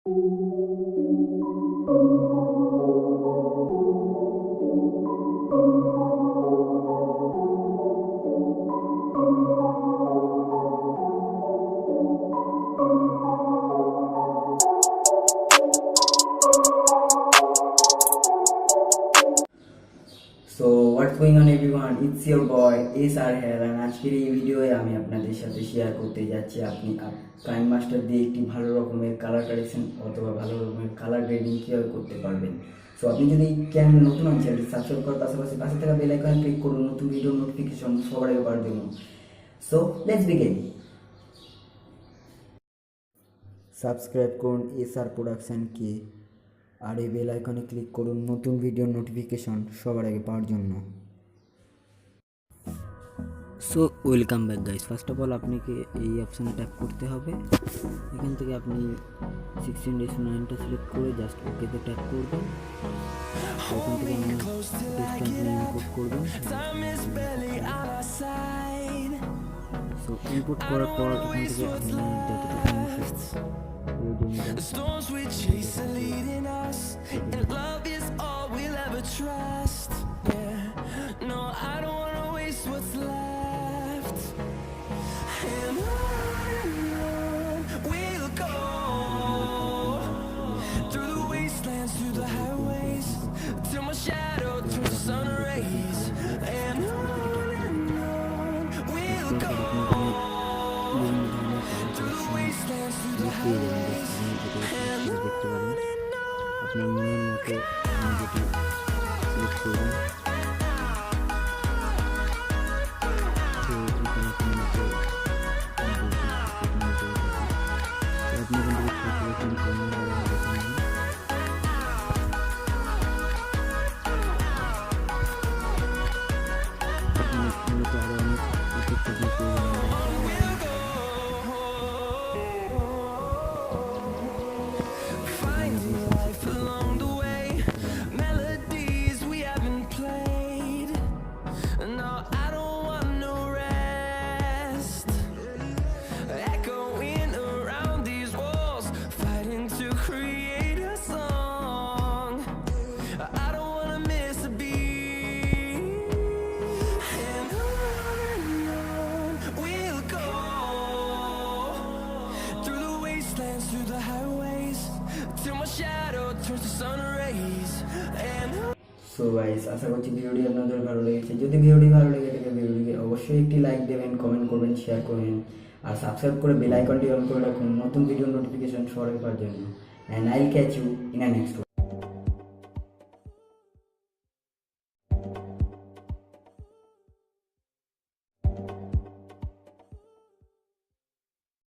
So what's going on everyone, it's your boy SR here and আজকের এই ভিডিওয়ে আমি আপনাদের সাথে শেয়ার করতে যাচ্ছি আপনি প্রাইম মাস্টার দিয়ে একটি ভালো রকমের কালার কালেকশন অথবা ভালো রকমের কালার গ্রেডিং কীভাবে করতে পারবেন। সো আপনি যদি চ্যানেল নতুন হন চ্যানেলটি সাবস্ক্রাইব করার পাশাপাশি পাশে থাকা বেল আইকনে ক্লিক করুন নতুন ভিডিও নোটিফিকেশন সবার আগে পাওয়ার জন্য। So let's begin. সাবস্ক্রাইব করুন SR প্রোডাকশনকে আর এই বেল আইকনে ক্লিক করুন নতুন ভিডিও নোটিফিকেশন সবার আগে পাওয়ার জন্য। So welcome back guys. First of all আপনাকে এই অপশানে ট্যাপ করতে হবে। এখান থেকে আপনি 16:9টা সিলেক্ট করে জাস্ট ওকেতে ট্যাপ করবেন। ওখান থেকে আপনি ডিসটেন্স ইনপুট করবেন। সো ইনপুট করার পর এখান থেকে আপনি যতটুকু The storms we chase are leading us, and love is all we'll ever trust. Yeah, no, I don't wanna waste what's left. And on we'll go, through the wastelands, through the highways, till my shadow turns to sun rays. And on we'll go, through the wastelands, through the highways. দেখতে পারেন আপনার মনের মতো যেটি select করবেন। তো এখানে আপনার মতো আপনি through the highways, till my shadow turns to sun rays. And so guys, আশা করছি ভিডিওটি আপনাদের ভালো লেগেছে। যদি ভিডিওটি ভালো লেগে থাকে ভিডিওটিকে অবশ্যই একটি লাইক দেবেন, কমেন্ট করবেন, শেয়ার করবেন আর সাবস্ক্রাইব করে বেল আইকনটি অন করে রাখুন নতুন ভিডিও নোটিফিকেশন সবার আগে পাওয়ার জন্য। And I'll catch you in a next one.